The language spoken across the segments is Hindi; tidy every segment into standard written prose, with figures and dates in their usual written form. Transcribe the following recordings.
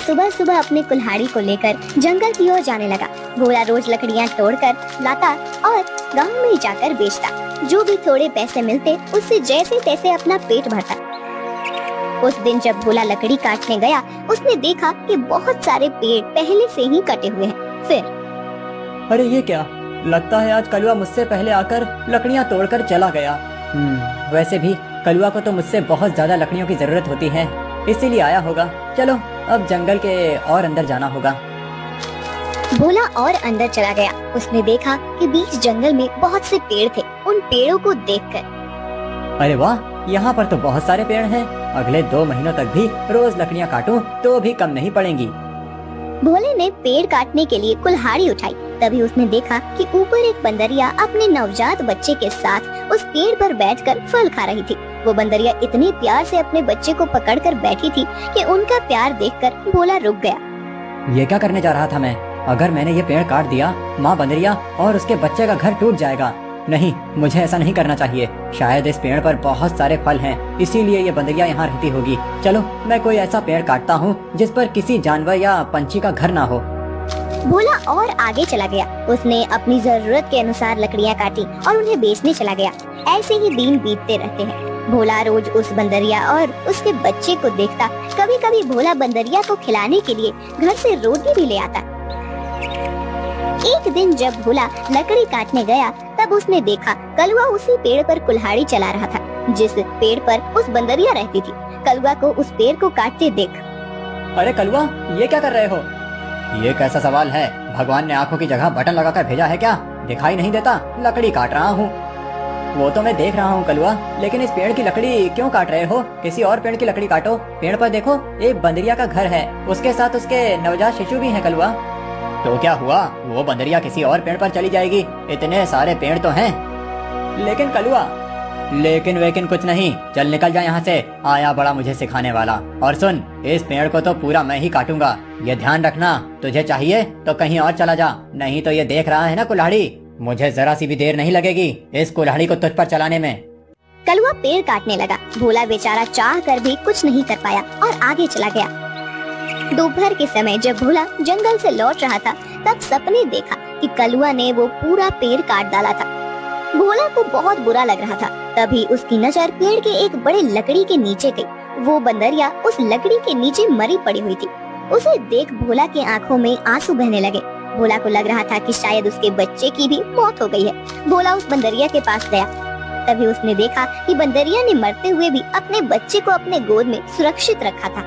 सुबह सुबह अपने कुल्हाड़ी को लेकर जंगल की ओर जाने लगा। भोला रोज लकड़ियाँ तोड़कर लाता और गांव में जाकर बेचता। जो भी थोड़े पैसे मिलते उससे जैसे तैसे अपना पेट भरता। उस दिन जब भोला लकड़ी काटने गया, उसने देखा कि बहुत सारे पेड़ पहले से ही कटे हुए हैं। फिर अरे ये क्या, लगता है आज कलुआ मुझसे पहले आकर लकड़ियाँ तोड़कर चला गया। वैसे भी कलुआ को तो मुझसे बहुत ज्यादा लकड़ियों की जरूरत होती है, इसीलिए आया होगा। चलो अब जंगल के और अंदर जाना होगा। भोला और अंदर चला गया। उसने देखा कि बीच जंगल में बहुत से पेड़ थे। उन पेड़ों को देखकर अरे वाह, यहाँ पर तो बहुत सारे पेड़ हैं। अगले 2 महीनों तक भी रोज लकड़ियाँ काटूं तो भी कम नहीं पड़ेंगी। भोले ने पेड़ काटने के लिए कुल्हाड़ी उठाई। तभी उसने देखा कि ऊपर एक बंदरिया अपने नवजात बच्चे के साथ उस पेड़ पर बैठकर फल खा रही थी। वो बंदरिया इतने प्यार से अपने बच्चे को पकड़कर बैठी थी कि उनका प्यार देखकर भोला रुक गया। ये क्या करने जा रहा था मैं? अगर मैंने ये पेड़ काट दिया, माँ बंदरिया और उसके बच्चे का घर टूट जाएगा। नहीं, मुझे ऐसा नहीं करना चाहिए। शायद इस पेड़ पर बहुत सारे फल हैं, इसीलिए ये बंदरिया यहाँ रहती होगी। चलो मैं कोई ऐसा पेड़ काटता हूँ जिस पर किसी जानवर या पंछी का घर ना हो। भोला और आगे चला गया। उसने अपनी जरूरत के अनुसार लकड़ियाँ काटी और उन्हें बेचने चला गया। ऐसे ही दिन बीतते रहते हैं। भोला रोज उस बंदरिया और उसके बच्चे को देखता। कभी कभी भोला बंदरिया को खिलाने के लिए घर से रोटी भी ले आता। एक दिन जब भोला लकड़ी काटने गया, तब उसने देखा कलुआ उसी पेड़ पर कुल्हाड़ी चला रहा था जिस पेड़ पर उस बंदरिया रहती थी। कलुआ को उस पेड़ को काटते देख, अरे कलुआ, ये क्या कर रहे हो? ये कैसा सवाल है? भगवान ने आंखों की जगह बटन लगाकर भेजा है क्या? दिखाई नहीं देता? लकड़ी काट रहा हूँ। वो तो मैं देख रहा हूँ कलुआ, लेकिन इस पेड़ की लकड़ी क्यों काट रहे हो? किसी और पेड़ की लकड़ी काटो। पेड़ पर देखो, एक बंदरिया का घर है, उसके साथ उसके नवजात शिशु भी हैं कलुआ। तो क्या हुआ? वो बंदरिया किसी और पेड़ पर चली जाएगी। इतने सारे पेड़ तो हैं। लेकिन कलुआ, लेकिन वेकिन कुछ नहीं। चल निकल जा यहाँ से, आया बड़ा मुझे सिखाने वाला। और सुन, इस पेड़ को तो पूरा मैं ही काटूंगा, ये ध्यान रखना। तुझे चाहिए तो कहीं और चला जा, नहीं तो ये देख रहा है ना कुल्हाड़ी, मुझे जरा सी भी देर नहीं लगेगी इस कुल्हाड़ी को तुझ पर चलाने में। कलुआ पेड़ काटने लगा। भोला बेचारा चाह कर भी कुछ नहीं कर पाया और आगे चला गया। दोपहर के समय जब भोला जंगल से लौट रहा था, तब सपने देखा कि कलुआ ने वो पूरा पेड़ काट डाला था। भोला को बहुत बुरा लग रहा था। तभी उसकी नजर पेड़ के एक बड़े लकड़ी के नीचे गई। वो बंदरिया उस लकड़ी के नीचे मरी पड़ी हुई थी। उसे देख भोला की आंखों में आंसू बहने लगे। भोला को लग रहा था कि शायद उसके बच्चे की भी मौत हो गई है। भोला उस बंदरिया के पास गया। तभी उसने देखा कि बंदरिया ने मरते हुए भी अपने बच्चे को अपने गोद में सुरक्षित रखा था।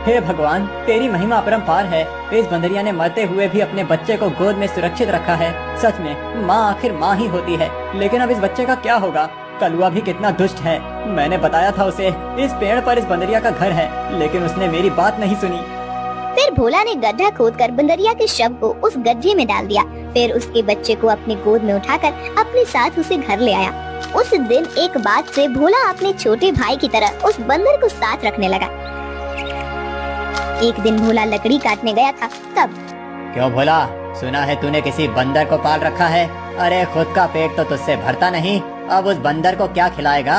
हे भगवान, तेरी महिमा अपरंपार है। इस बंदरिया ने मरते हुए भी अपने बच्चे को गोद में सुरक्षित रखा है। सच में माँ आखिर माँ ही होती है। लेकिन अब इस बच्चे का क्या होगा? कलुआ भी कितना दुष्ट है। मैंने बताया था उसे इस पेड़ पर इस बंदरिया का घर है, लेकिन उसने मेरी बात नहीं सुनी। फिर भोला ने गड्ढा खोदकर बंदरिया के शव को उस गड्ढे में डाल दिया। फिर उसके बच्चे को अपनी गोद में उठाकर अपने साथ उसे घर ले आया। उस दिन एक बात से भोला अपने छोटे भाई की तरह उस बंदर को साथ रखने लगा। एक दिन भोला लकड़ी काटने गया था, तब क्यों भोला, सुना है तूने किसी बंदर को पाल रखा है? अरे खुद का पेट तो तुझसे भरता नहीं, अब उस बंदर को क्या खिलाएगा?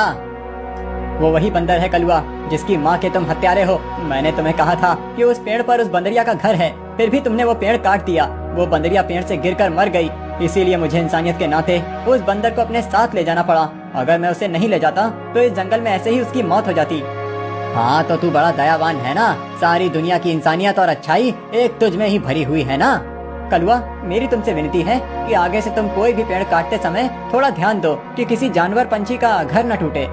वो वही बंदर है कलुआ, जिसकी माँ के तुम हत्यारे हो। मैंने तुम्हें कहा था कि उस पेड़ पर उस बंदरिया का घर है, फिर भी तुमने वो पेड़ काट दिया। वो बंदरिया पेड़ से गिरकर मर गई, इसीलिए मुझे इंसानियत के नाते उस बंदर को अपने साथ ले जाना पड़ा। अगर मैं उसे नहीं ले जाता तो इस जंगल में ऐसे ही उसकी मौत हो जाती। हाँ तो तू बड़ा दयावान है ना। सारी दुनिया की इंसानियत और अच्छाई एक तुझ में ही भरी हुई है ना। कलुआ, मेरी तुमसे विनती है कि आगे से तुम कोई भी पेड़ काटते समय थोड़ा ध्यान दो कि किसी जानवर पंछी का घर न टूटे।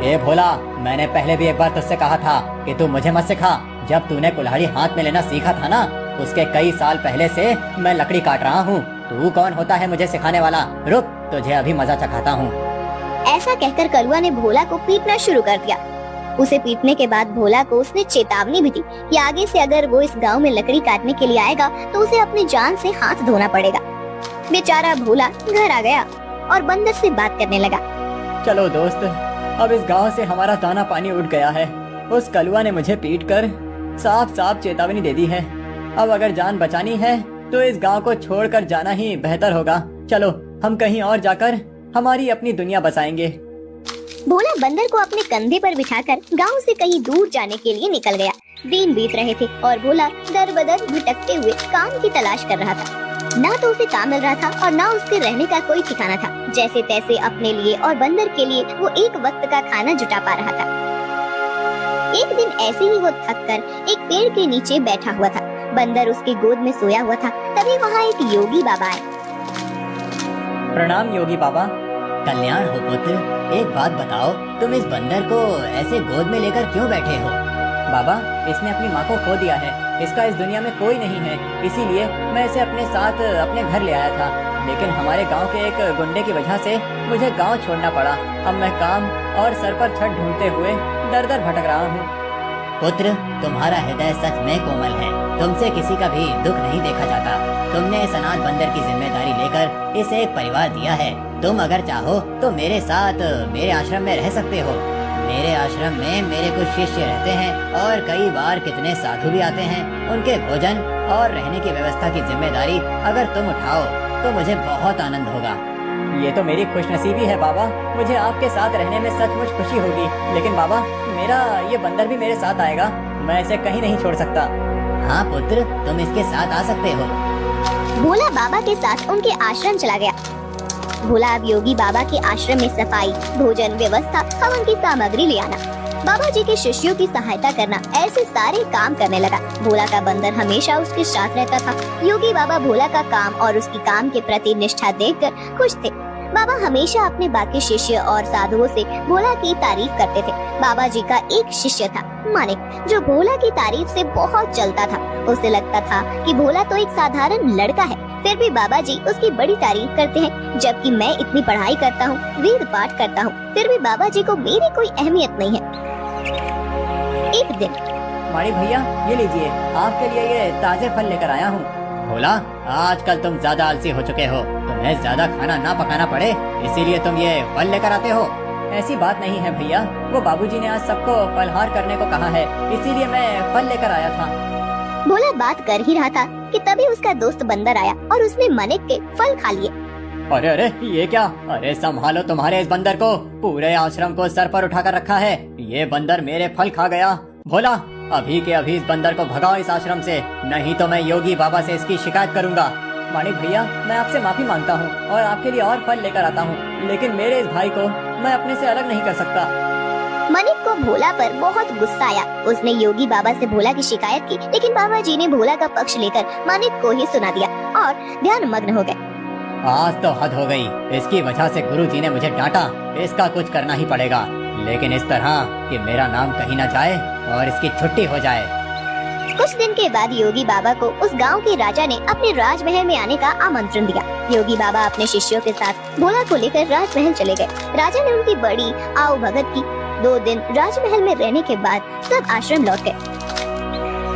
ए भोला, मैंने पहले भी एक बार तुझसे कहा था कि तू मुझे मत सिखा। जब तूने कुल्हाड़ी हाथ में लेना सीखा था ना, उसके कई साल पहले से मैं लकड़ी काट रहा हूँ। तू कौन होता है मुझे सिखाने वाला? रुक, तुझे अभी मजा चखाता हूँ। ऐसा कहकर कलुआ ने भोला को पीटना शुरू कर दिया। उसे पीटने के बाद भोला को उसने चेतावनी भी दी कि आगे से अगर वो इस गांव में लकड़ी काटने के लिए आएगा तो उसे अपनी जान से हाथ धोना पड़ेगा। बेचारा भोला घर आ गया और बंदर से बात करने लगा। चलो दोस्त, अब इस गांव से हमारा दाना पानी उठ गया है। उस कलुआ ने मुझे पीटकर साफ साफ चेतावनी दे दी है। अब अगर जान बचानी है तो इस गांव को छोड़कर जाना ही बेहतर होगा। चलो हम कहीं और जाकर हमारी अपनी दुनिया बसाएंगे। भोला बंदर को अपने कंधे पर बिठाकर गांव से कहीं दूर जाने के लिए निकल गया। दिन बीत रहे थे और भोला दर बदर भटकते हुए काम की तलाश कर रहा था। ना तो उसे काम मिल रहा था और ना उसके रहने का कोई ठिकाना था। जैसे तैसे अपने लिए और बंदर के लिए वो एक वक्त का खाना जुटा पा रहा था। एक दिन ऐसे ही वो थक कर एक पेड़ के नीचे बैठा हुआ था। बंदर उसकी गोद में सोया हुआ था। तभी वहाँ एक योगी बाबा आए। प्रणाम योगी बाबा। कल्याण हो पुत्र। एक बात बताओ, तुम इस बंदर को ऐसे गोद में लेकर क्यों बैठे हो? बाबा, इसने अपनी माँ को खो दिया है। इसका इस दुनिया में कोई नहीं है, इसीलिए मैं इसे अपने साथ अपने घर ले आया था। लेकिन हमारे गांव के एक गुंडे की वजह से मुझे गांव छोड़ना पड़ा। अब मैं काम और सर पर छत ढूंढते हुए दर दर भटक रहा हूँ। पुत्र, तुम्हारा हृदय सच में कोमल है। तुमसे किसी का भी दुख नहीं देखा जाता। तुमने इस अनाथ बंदर की जिम्मेदारी लेकर इसे एक परिवार दिया है। तुम अगर चाहो तो मेरे साथ मेरे आश्रम में रह सकते हो। मेरे आश्रम में मेरे कुछ शिष्य रहते हैं और कई बार कितने साधु भी आते हैं। उनके भोजन और रहने की व्यवस्था की जिम्मेदारी अगर तुम उठाओ तो मुझे बहुत आनंद होगा। ये तो मेरी खुशनसीबी है बाबा। मुझे आपके साथ रहने में सचमुच खुशी होगी। लेकिन बाबा, मेरा ये बंदर भी मेरे साथ आएगा। मैं इसे कहीं नहीं छोड़ सकता। हाँ पुत्र, तुम इसके साथ आ सकते हो। भोला बाबा के साथ उनके आश्रम चला गया। भोला अब योगी बाबा के आश्रम में सफाई, भोजन व्यवस्था, हवन की सामग्री ले आना, बाबा जी के शिष्यों की सहायता करना, ऐसे सारे काम करने लगा। भोला का बंदर हमेशा उसके साथ रहता था। योगी बाबा भोला का काम और उसकी काम के प्रति निष्ठा देखकर खुश थे। बाबा हमेशा अपने बाकी शिष्य और साधुओं से भोला की तारीफ करते थे। बाबा जी का एक शिष्य था मानिक, जो भोला की तारीफ से बहुत जलता था। उसे लगता था कि भोला तो एक साधारण लड़का है, फिर भी बाबा जी उसकी बड़ी तारीफ करते हैं। जबकि मैं इतनी पढ़ाई करता हूँ, वेद पाठ करता हूँ, फिर भी बाबा जी को मेरी कोई अहमियत नहीं है। एक दिन माणिक भैया, ये लीजिए, आपके लिए ये ताजे फल लेकर आया हूँ। भोला, आजकल तुम ज्यादा आलसी हो चुके हो। तुम्हें ज्यादा खाना ना पकाना पड़े, इसीलिए तुम ये फल लेकर आते हो। ऐसी बात नहीं है भैया, वो बाबूजी ने आज सबको फलहार करने को कहा है, इसीलिए मैं फल लेकर आया था। भोला बात कर ही रहा था कि तभी उसका दोस्त बंदर आया और उसने मानिक के फल खा लिए। अरे अरे, ये क्या? अरे संभालो तुम्हारे इस बंदर को। पूरे आश्रम को सर पर उठाकर रखा है। ये बंदर मेरे फल खा गया। भोला, अभी के अभी इस बंदर को भगाओ इस आश्रम से, नहीं तो मैं योगी बाबा से इसकी शिकायत करूंगा। मानिक भैया, मैं आपसे माफी मांगता हूँ और आपके लिए और फल लेकर आता हूँ, लेकिन मेरे इस भाई को मैं अपने से अलग नहीं कर सकता। मानिक को भोला पर बहुत गुस्सा आया। उसने योगी बाबा से भोला की शिकायत की, लेकिन बाबा जी ने भोला का पक्ष लेकर मानिक को ही सुना दिया और ध्यान मग्न हो गए। आज तो हद हो गई। इसकी वजह से गुरुजी ने मुझे डांटा। इसका कुछ करना ही पड़ेगा, लेकिन इस तरह कि मेरा नाम कहीं न जाए और इसकी छुट्टी हो जाए। कुछ दिन के बाद योगी बाबा को उस गांव के राजा ने अपने राजमहल में आने का आमंत्रण दिया। योगी बाबा अपने शिष्यों के साथ भोला को लेकर राजमहल चले गए। राजा ने उनकी बड़ी आओ भगत की। 2 दिन राजमहल में रहने के बाद सब आश्रम लौट गए।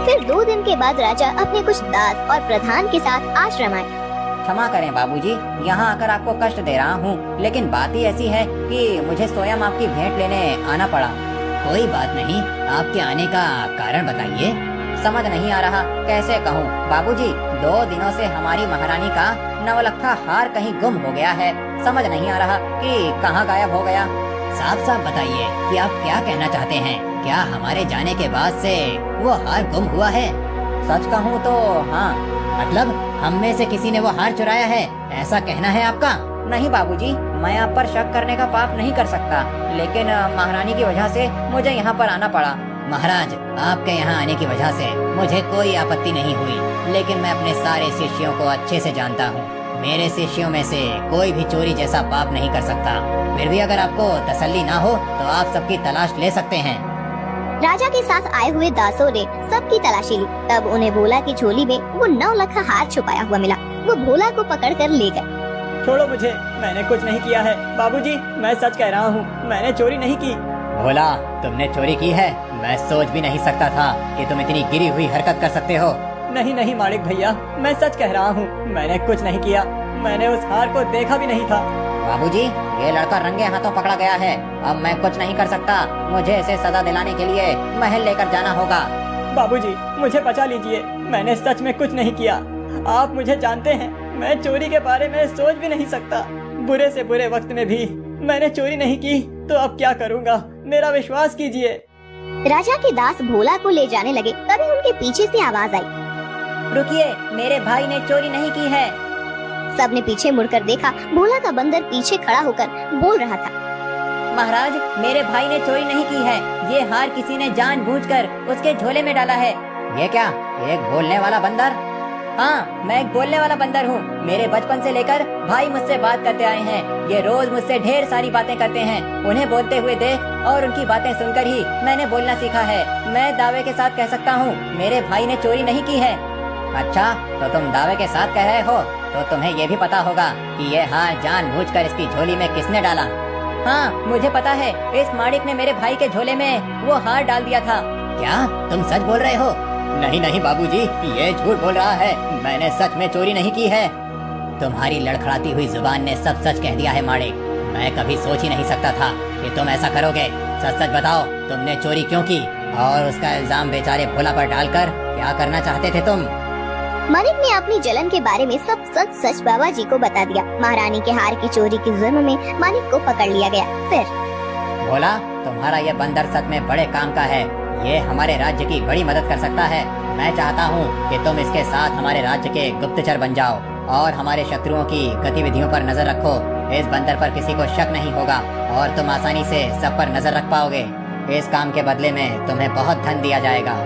फिर 2 दिन के बाद राजा अपने कुछ दास और प्रधान के साथ आश्रम आए। क्षमा करें बाबूजी, यहाँ आकर आपको कष्ट दे रहा हूँ, लेकिन बात ही ऐसी है कि मुझे स्वयं आपकी भेंट लेने आना पड़ा। कोई बात नहीं, आपके आने का कारण बताइए। समझ नहीं आ रहा कैसे कहूँ बाबूजी। 2 दिनों से हमारी महारानी का नवलखा हार कहीं गुम हो गया है। समझ नहीं आ रहा कि कहाँ गायब हो गया। साफ साफ बताइए कि आप क्या कहना चाहते हैं। क्या हमारे जाने के बाद से वो हार गुम हुआ है? सच कहूँ तो हाँ। मतलब हम में से किसी ने वो हार चुराया है, ऐसा कहना है आपका? नहीं बाबूजी, मैं आप पर शक करने का पाप नहीं कर सकता, लेकिन महारानी की वजह से मुझे यहाँ पर आना पड़ा। महाराज, आपके यहाँ आने की वजह से मुझे कोई आपत्ति नहीं हुई, लेकिन मैं अपने सारे शिष्यों को अच्छे से जानता हूँ। मेरे शिष्यों में से कोई भी चोरी जैसा पाप नहीं कर सकता। फिर भी अगर आपको तसल्ली ना हो तो आप सबकी तलाश ले सकते हैं। राजा के साथ आए हुए दासों ने सबकी तलाशी ली। तब उन्हें भोला की झोली में वो 9 लखा हार छुपाया हुआ मिला। वो भोला को पकड़कर ले गए। छोड़ो मुझे, मैंने कुछ नहीं किया है। बाबूजी, मैं सच कह रहा हूँ, मैंने चोरी नहीं की। भोला, तुमने चोरी की है? मैं सोच भी नहीं सकता था कि तुम इतनी गिरी हुई हरकत कर सकते हो। नहीं नहीं मालिक भैया, मैं सच कह रहा हूँ, मैंने कुछ नहीं किया। मैंने उस हार को देखा भी नहीं था। बाबूजी, ये लड़का रंगे हाथों पकड़ा गया है। अब मैं कुछ नहीं कर सकता। मुझे इसे सजा दिलाने के लिए महल लेकर जाना होगा। बाबूजी, मुझे बचा लीजिए, मैंने सच में कुछ नहीं किया। आप मुझे जानते हैं, मैं चोरी के बारे में सोच भी नहीं सकता। बुरे से बुरे वक्त में भी मैंने चोरी नहीं की, तो अब क्या करूँगा? मेरा विश्वास कीजिए। राजा के दास भोला को ले जाने लगे, तभी उनके पीछे से आवाज आई। रुकिए, मेरे भाई ने चोरी नहीं की है। सबने पीछे मुड़कर देखा, भोला का बंदर पीछे खड़ा होकर बोल रहा था। महाराज, मेरे भाई ने चोरी नहीं की है। ये हार किसी ने जानबूझकर उसके झोले में डाला है। ये क्या, एक बोलने वाला बंदर? हाँ, मैं एक बोलने वाला बंदर हूँ। मेरे बचपन से लेकर भाई मुझसे बात करते आए हैं। ये रोज मुझसे ढेर सारी बातें करते हैं। उन्हें बोलते हुए देख और उनकी बातें सुनकर ही मैंने बोलना सीखा है। मैं दावे के साथ कह सकता हूँ, मेरे भाई ने चोरी नहीं की है। अच्छा, तो तुम दावे के साथ कह रहे हो, तो तुम्हें ये भी पता होगा कि ये हार जानबूझकर इसकी झोली में किसने डाला? हाँ, मुझे पता है। इस माणिक ने मेरे भाई के झोले में वो हार डाल दिया था। क्या तुम सच बोल रहे हो? नहीं नहीं बाबूजी, ये झूठ बोल रहा है। मैंने सच में चोरी नहीं की है। तुम्हारी लड़खड़ाती हुई जुबान ने सब सच कह दिया है माणिक। मैं कभी सोच ही नहीं सकता था कि तुम ऐसा करोगे। सच सच बताओ, तुमने चोरी क्यों की और उसका इल्जाम बेचारे भोला पर डालकर क्या करना चाहते थे तुम? माणिक ने अपनी जलन के बारे में सब सच सच बाबा जी को बता दिया। महारानी के हार की चोरी के जुर्म में माणिक को पकड़ लिया गया। फिर भोला, तुम्हारा ये बंदर सच में बड़े काम का है। ये हमारे राज्य की बड़ी मदद कर सकता है। मैं चाहता हूँ कि तुम इसके साथ हमारे राज्य के गुप्तचर बन जाओ और हमारे शत्रुओं की गतिविधियों पर नजर रखो। इस बंदर पर किसी को शक नहीं होगा और तुम आसानी से सब पर नजर रख पाओगे। इस काम के बदले में तुम्हें बहुत धन दिया जाएगा।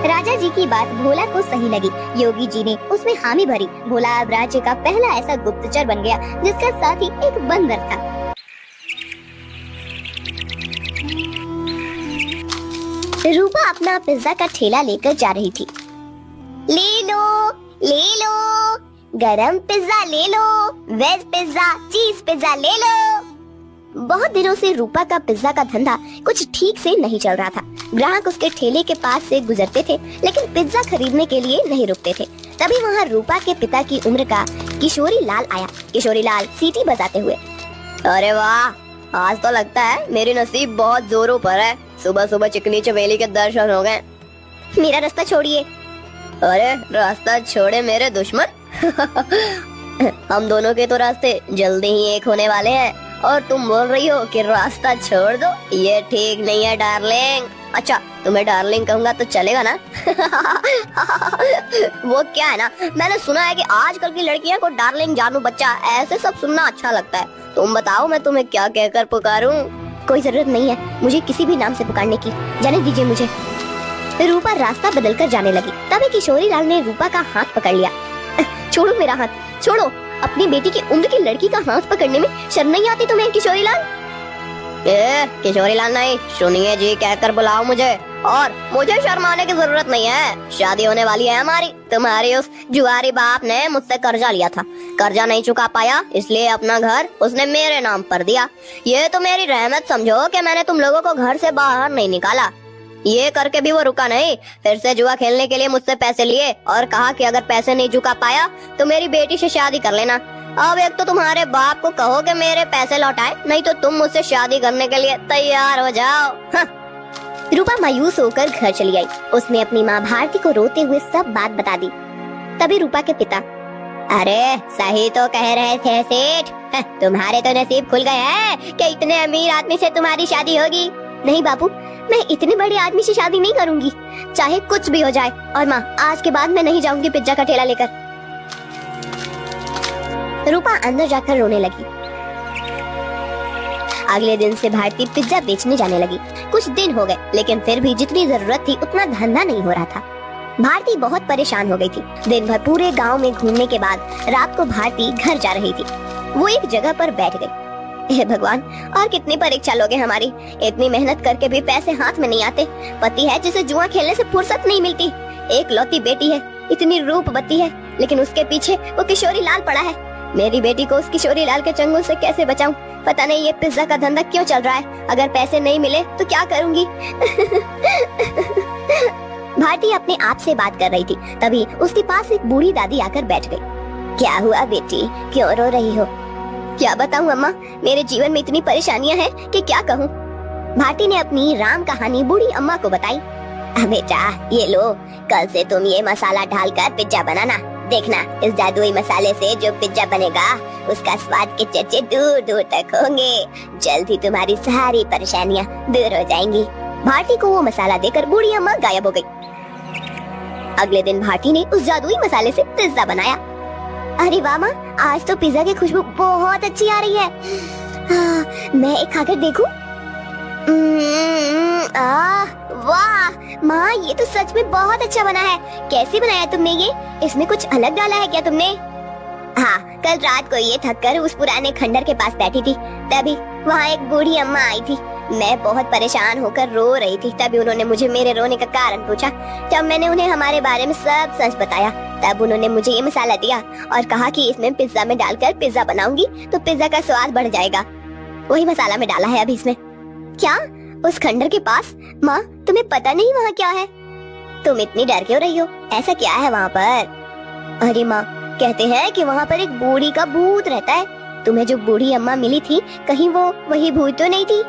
राजा जी की बात भोला को सही लगी। योगी जी ने उसमें हामी भरी। भोला अब राज्य का पहला ऐसा गुप्तचर बन गया जिसका साथी एक बंदर था। रूपा अपना पिज्जा का ठेला लेकर जा रही थी। ले लो, गरम पिज्जा ले लो, वेज पिज्जा, चीज पिज्जा ले लो। बहुत दिनों से रूपा का पिज्जा का धंधा कुछ ठीक से नहीं चल रहा था। ग्राहक उसके ठेले के पास से गुजरते थे, लेकिन पिज्जा खरीदने के लिए नहीं रुकते थे। तभी वहाँ रूपा के पिता की उम्र का किशोरी लाल आया। किशोरी लाल सीटी बजाते हुए, अरे वाह, आज तो लगता है मेरी नसीब बहुत जोरों पर है। सुबह सुबह चिकनी चमेली के दर्शन हो गए। मेरा रास्ता छोड़िए। अरे रास्ता छोड़े मेरे दुश्मन। हम दोनों के तो रास्ते जल्दी ही एक होने वाले हैं और तुम बोल रही हो कि रास्ता छोड़ दो। ये ठीक नहीं है डार्लिंग। अच्छा, तुम्हें डार्लिंग कहूँगा तो चलेगा ना? वो क्या है ना, मैंने सुना है कि आजकल की लड़कियां को डार्लिंग, जानू बच्चा, ऐसे सब सुनना अच्छा लगता है। तुम बताओ मैं तुम्हें क्या कहकर पुकारूं? कोई जरूरत नहीं है मुझे किसी भी नाम से पुकारने की, जाने दीजिए मुझे। रूपा रास्ता बदलकर जाने लगी। तभी किशोरी लाल ने रूपा का हाथ पकड़ लिया। छोड़ो मेरा हाथ, छोड़ो। अपनी बेटी की उम्र की लड़की का हाथ पकड़ने में शर्म नहीं आती तुम्हें किशोरी लाल? किशोरी लाल नहीं, सुनिए जी कहकर बुलाओ मुझे, और मुझे शर्माने की जरूरत नहीं है। शादी होने वाली है हमारी। तुम्हारी उस जुआरी बाप ने मुझसे कर्जा लिया था, कर्जा नहीं चुका पाया, इसलिए अपना घर उसने मेरे नाम पर दिया। ये तो मेरी रहमत समझो कि मैंने तुम लोगों को घर से बाहर नहीं निकाला। ये करके भी वो रुका नहीं, फिर से जुआ खेलने के लिए मुझसे पैसे लिए और कहा कि अगर पैसे नहीं चुका पाया तो मेरी बेटी से शादी कर लेना। अब एक तो तुम्हारे बाप को कहो कि मेरे पैसे लौटाए, नहीं तो तुम मुझसे शादी करने के लिए तैयार हो जाओ। हाँ। रूपा मायूस होकर घर चली आई। उसने अपनी माँ भारती को रोते हुए सब बात बता दी। तभी रूपा के पिता, अरे सही तो कह रहे थे सेठ, तुम्हारे तो नसीब खुल गए हैं कि इतने अमीर आदमी से तुम्हारी शादी होगी। नहीं बाबू, मैं इतने बड़े आदमी से शादी नहीं करूंगी, चाहे कुछ भी हो जाए। और माँ, आज के बाद मैं नहीं जाऊंगी पिज्जा का ठेला लेकर। रूपा अंदर जाकर रोने लगी। अगले दिन से भारती पिज्जा बेचने जाने लगी। कुछ दिन हो गए, लेकिन फिर भी जितनी जरूरत थी उतना धंधा नहीं हो रहा था। भारती बहुत परेशान हो गई थी। दिन भर पूरे गांव में घूमने के बाद रात को भारती घर जा रही थी। वो एक जगह पर बैठ गई। हे भगवान, और कितनी परीक्षा लोगे हमारी। इतनी मेहनत करके भी पैसे हाथ में नहीं आते। पति है जिसे जुआ खेलने से फुर्सत नहीं मिलती। एक लौती बेटी है, इतनी रूपवती है, लेकिन उसके पीछे वो किशोरी लाल पड़ा है। मेरी बेटी को उस किशोरी लाल के चंगुल से कैसे बचाऊं? पता नहीं ये पिज्जा का धंधा क्यों चल रहा है। अगर पैसे नहीं मिले तो क्या करूंगी? भारती अपने आप से बात कर रही थी। तभी उसके पास एक बूढ़ी दादी आकर बैठ गई। क्या हुआ बेटी, क्यों रो रही हो? क्या बताऊं अम्मा, मेरे जीवन में इतनी परेशानियां हैं कि क्या कहूं। भारती ने अपनी राम कहानी बूढ़ी अम्मा को बताई। बेटा ये लो, कल से तुम ये मसाला डालकर पिज्जा बनाना। देखना, इस जादुई मसाले से जो पिज्जा बनेगा उसका स्वाद के चर्चे दूर दूर तक होंगे। जल्द ही तुम्हारी सारी परेशानियां दूर हो जाएंगी। भारती को वो मसाला देकर बूढ़ी अम्मा गायब हो गई। अगले दिन भारती ने उस जादुई मसाले से पिज्जा बनाया। अरे वाह माँ, आज तो पिज्जा की खुशबू बहुत अच्छी आ रही है। मैं एक खाकर देखूं? वाह माँ, ये तो सच में बहुत अच्छा बना है। कैसे बनाया तुमने ये? इसमें कुछ अलग डाला है क्या तुमने? हाँ, कल रात को ये थक कर उस पुराने खंडर के पास बैठी थी, तभी वहाँ एक बूढ़ी अम्मा आई थी। मैं बहुत परेशान होकर रो रही थी, तभी उन्होंने मुझे मेरे रोने का कारण पूछा। जब मैंने उन्हें हमारे बारे में सब सच बताया, तब उन्होंने मुझे ये मसाला दिया और कहा कि इसमें पिज्जा में डालकर पिज्जा बनाऊंगी तो पिज्जा का स्वाद बढ़ जाएगा। वही मसाला मैं डाला है अभी इसमें। क्या? उस खंडर के पास? माँ, तुम्हें पता नहीं वहाँ क्या है? तुम इतनी डर क्यों रही हो? ऐसा क्या है वहाँ पर? अरे माँ, कहते हैं कि वहाँ पर एक बूढ़ी का भूत रहता है। तुम्हें जो बूढ़ी अम्मा मिली थी, कहीं वो वही भूत तो नहीं थी?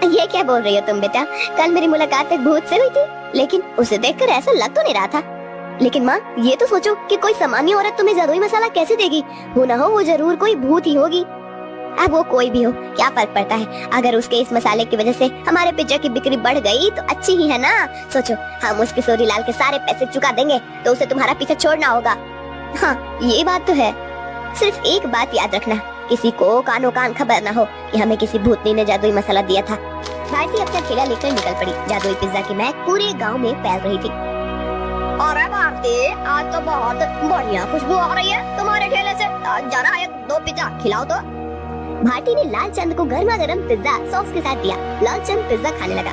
ये क्या बोल रही हो तुम बेटा? कल मेरी मुलाकात एक भूत से हुई थी, लेकिन उसे देखकर ऐसा लग तो नहीं रहा था। लेकिन माँ, ये तो सोचो कि कोई सामान्य औरत तुम्हें जादुई मसाला कैसे देगी? हो ना हो वो जरूर कोई भूत ही होगी। अब वो कोई भी हो, क्या फर्क पड़ता है? अगर उसके इस मसाले की वजह से हमारे पिज्जा की बिक्री बढ़ गई तो अच्छी ही है ना। सोचो, हम उस किशोरी लाल के सारे पैसे चुका देंगे तो उसे तुम्हारा पीछा छोड़ना होगा। हाँ, ये बात तो है। सिर्फ एक बात याद रखना, किसी को कानो कान खबर ना हो कि हमें किसी भूतनी ने जादुई मसाला दिया था। भारती अपना ठेला लेकर निकल पड़ी। जादुई पिज्जा की महक पूरे गांव में फैल रही थी। अरे भारती, आज तो बहुत बढ़िया खुशबू आ रही है तुम्हारे ठेले से। जरा एक दो पिज्जा खिलाओ तो। भारती ने लालचंद को गर्मा गर्म पिज्जा सॉस के साथ दिया। लालचंद पिज्जा खाने लगा।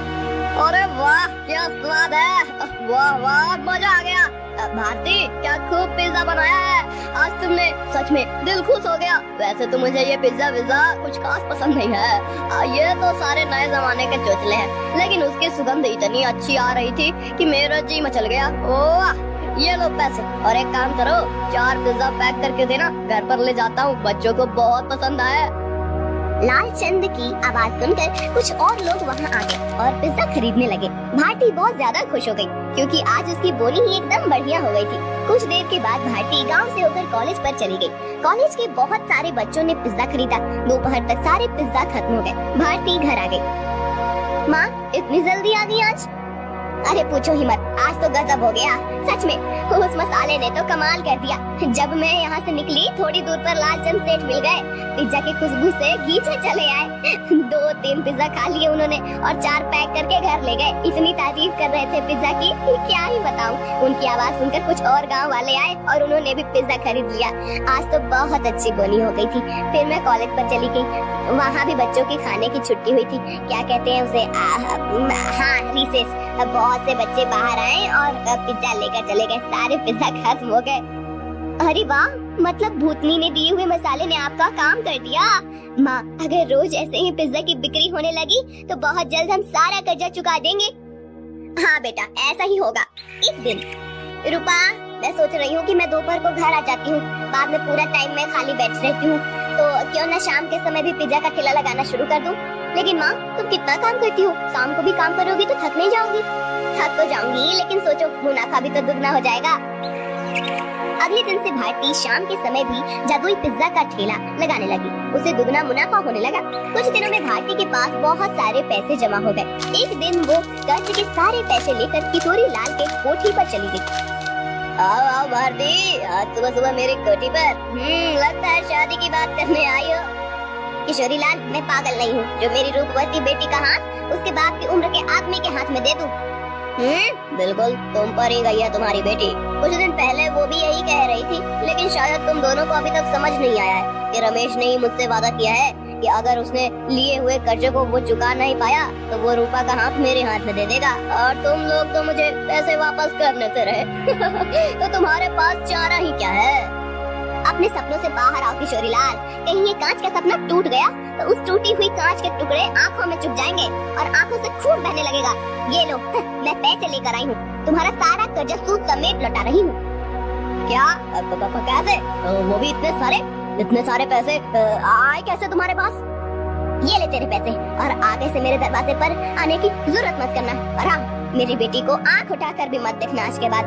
अरे वाह, क्या स्वाद है! वाह वाह, मजा आ गया। भारती, क्या खूब पिज्जा बनाया है आज तुमने। सच में दिल खुश हो गया। वैसे तो मुझे ये पिज्जा कुछ खास पसंद नहीं है। ये तो सारे नए जमाने के चोचले हैं, लेकिन उसकी सुगंध इतनी अच्छी आ रही थी कि मेरा जी मचल गया। ओह, ये लो पैसे, और एक काम करो, 4 पिज्जा पैक करके देना, घर पर ले जाता हूँ, बच्चों को बहुत पसंद आया। लालचंद की आवाज सुनकर कुछ और लोग वहाँ आ गए और पिज्जा खरीदने लगे। भारती बहुत ज्यादा खुश हो गई, क्योंकि आज उसकी बोनी ही एकदम बढ़िया हो गई थी। कुछ देर के बाद भारती गांव से होकर कॉलेज पर चली गई। कॉलेज के बहुत सारे बच्चों ने पिज्जा खरीदा। दोपहर तक सारे पिज्जा खत्म हो गए। भारती घर आ गई। माँ, इतनी जल्दी आ गई आज? अरे पूछो ही मत, आज तो गजब हो गया। सच में उस मसाले ने तो कमाल कर दिया। जब मैं यहाँ से निकली, थोड़ी दूर पर लालचंद सेठ मिल गए। पिज्जा की खुशबू से गीचे चले आए। 2-3 पिज्जा खा लिए उन्होंने और 4 पैक करके घर ले गए। इतनी तारीफ कर रहे थे पिज्जा की, क्या ही बताऊं। उनकी आवाज सुनकर कुछ और गांव वाले आए और उन्होंने भी पिज्जा खरीद लिया। आज तो बहुत अच्छी बोनी हो गई थी। फिर मैं कॉलेज पर चली गई। वहाँ भी बच्चों की खाने की छुट्टी हुई थी। क्या कहते हैं उसे? हाँ, रिसेस। बहुत से बच्चे बाहर आए और पिज्जा लेकर चले गए। सारे पिज्जा खत्म हो गए। अरे वाह, मतलब भूतनी ने दिए हुए मसाले ने आपका काम कर दिया। माँ, अगर रोज ऐसे ही पिज्जा की बिक्री होने लगी तो बहुत जल्द हम सारा कर्जा चुका देंगे। हाँ बेटा, ऐसा ही होगा। एक दिन रूपा, मैं सोच रही हूँ कि मैं दोपहर को घर आ जाती हूँ। बाद में पूरा टाइम मैं खाली बैठ रहती हूँ, तो क्यों ना शाम के समय भी पिज्जा का ठेला लगाना शुरू कर दूँ। लेकिन माँ, तुम कितना काम करती हो? शाम को भी काम करोगी तो थक नहीं जाओगी? थक तो जाऊंगी, लेकिन सोचो, मुनाफा भी तो दुगना हो जाएगा। अगले दिन से भारती शाम के समय भी जादुई पिज्जा का ठेला लगाने लगी। उसे दुगना मुनाफा होने लगा। कुछ दिनों में भारती के पास बहुत सारे पैसे जमा हो गए। एक दिन वो कर्ज के सारे पैसे लेकर किशोरी लाल के कोठी पर चली गई। आओ आओ भारती, आज सुबह सुबह मेरी कोठी पर। लगता है शादी की बात करने आई हो। किशोरी लाल, मैं पागल नहीं हूँ जो मेरी रूपवती बेटी का हाथ उसके बाप की उम्र के आदमी के हाथ में दे दूं। बिल्कुल, तुम पर ही गई है तुम्हारी बेटी। कुछ दिन पहले वो भी यही कह रही थी, लेकिन शायद तुम दोनों को अभी तक समझ नहीं आया है कि रमेश ने ही मुझसे वादा किया है कि अगर उसने लिए हुए कर्जे को वो चुका नहीं पाया तो वो रूपा का हाथ मेरे हाथ में दे देगा, और तुम लोग तो मुझे पैसे वापस करने से रहे। तो तुम्हारे पास चारा ही क्या है? अपने सपनों से बाहर आओ किशोरी लाल। कहीं ये कांच का सपना टूट गया तो उस टूटी हुई कांच के टुकड़े आंखों में चुभ जाएंगे और आंखों से खून बहने लगेगा। ये लो, मैं पैसे लेकर आई हूँ। तुम्हारा सारा कर्जा सूद समेत लौटा रही हूँ। क्या? कैसे? वो भी इतने सारे पैसे आए कैसे तुम्हारे पास? ये ले तेरे पैसे, और आगे से मेरे दरवाजे पर आने की जरूरत मत करना। और हाँ, मेरी बेटी को आंख उठाकर भी मत देखना आज के बाद।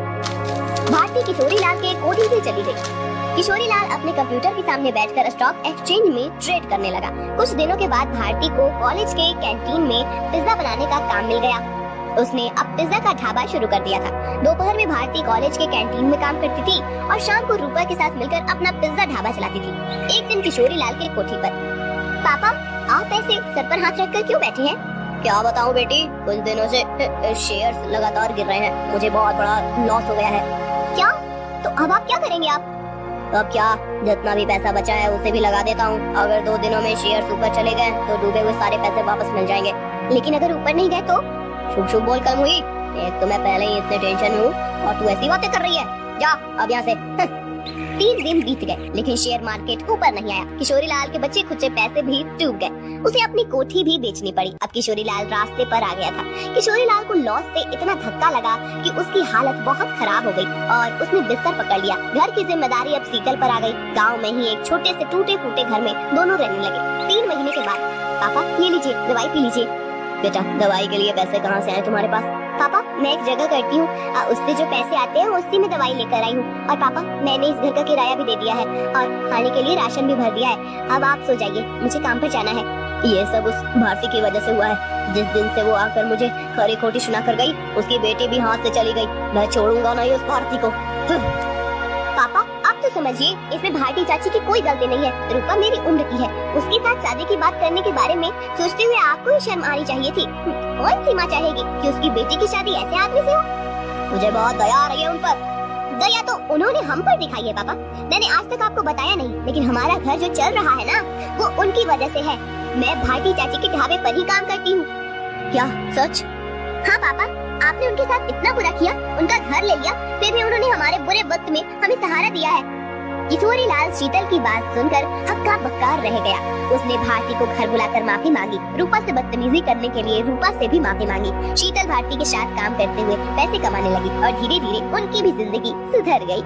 भारती किशोरी लाल के कोठी से चली गई। किशोरी लाल अपने कंप्यूटर के सामने बैठकर स्टॉक एक्सचेंज में ट्रेड करने लगा। कुछ दिनों के बाद भारती को कॉलेज के कैंटीन में पिज्जा बनाने का काम मिल गया। उसने अब पिज्जा का ढाबा शुरू कर दिया था। दोपहर में भारती कॉलेज के कैंटीन में काम करती थी और शाम को रूपा के साथ मिलकर अपना पिज्जा ढाबा चलाती थी। एक दिन किशोरी लाल की कोठी पर, पापा आप ऐसे सर पर हाथ रखकर क्यों बैठे हैं? क्या बताऊं बेटी, कुछ दिनों से शेयर्स लगातार गिर रहे हैं, मुझे बहुत बड़ा लॉस हो गया है। क्या? तो अब आप क्या करेंगे? आप अब क्या, जितना भी पैसा बचा है उसे भी लगा देता हूँ। अगर 2 दिनों में शेयर्स ऊपर चले गए तो डूबे हुए सारे पैसे वापस मिल जाएंगे। लेकिन अगर ऊपर नहीं गए तो? शुभ शुभ बोल कर मुई, एक तो मैं पहले ही इतने टेंशन में हूँ और तू ऐसी बातें कर रही है। जा अब यहाँ से। 3 दिन बीत गए लेकिन शेयर मार्केट ऊपर नहीं आया। किशोरी लाल के बच्चे खुचे पैसे भी डूब गए। उसे अपनी कोठी भी बेचनी पड़ी। अब किशोरी लाल रास्ते पर आ गया था। किशोरी लाल को लॉस से इतना धक्का लगा कि उसकी हालत बहुत खराब हो गई और उसने बिस्तर पकड़ लिया। घर की जिम्मेदारी अब शीतल पर आ गई। गाँव में ही एक छोटे से टूटे फूटे घर में दोनों रहने लगे। 3 महीने के बाद, पापा ये लीजिए दवाई पी लीजिए। बेटा दवाई के लिए पैसे कहाँ से आए तुम्हारे पास? पापा मैं एक जगह करती हूँ, उससे जो पैसे आते हैं उसी में दवाई लेकर आई हूँ। और पापा मैंने इस घर का किराया भी दे दिया है और खाने के लिए राशन भी भर दिया है। अब आप सो जाइए, मुझे काम पर जाना है। ये सब उस भारती की वजह से हुआ है। जिस दिन से वो आकर मुझे खरी खोटी सुना कर गई, उसकी बेटी भी हाथ से चली गई। मैं छोड़ूंगा नहीं उस भारती को। पापा आप तो समझिए, इसमें भारती चाची की कोई गलती नहीं है। रूपा मेरी उम्र की है, उसके साथ शादी की बात करने के बारे में सोचते हुए आपको ही शर्म आनी चाहिए थी। कौन सी माँ चाहेगी कि उसकी बेटी की शादी ऐसे आदमी से हो? मुझे बहुत दया आ रही है उन पर। दया तो उन्होंने हम पर दिखाई है पापा। मैंने आज तक आपको बताया नहीं, लेकिन हमारा घर जो चल रहा है ना, वो उनकी वजह से है। मैं भारती चाची के ढाबे पर ही काम करती हूँ। क्या सच? हाँ पापा, आपने उनके साथ इतना बुरा किया, उनका घर ले लिया, फिर भी उन्होंने हमारे बुरे वक्त में हमें सहारा दिया है। किशोरी लाल शीतल की बात सुनकर हक्का बक्का रह गया। उसने भारती को घर बुलाकर माफी मांगी। रूपा से बदतमीजी करने के लिए रूपा से भी माफी मांगी। शीतल भारती के साथ काम करते हुए पैसे कमाने लगी और धीरे धीरे उनकी भी जिंदगी सुधर गई।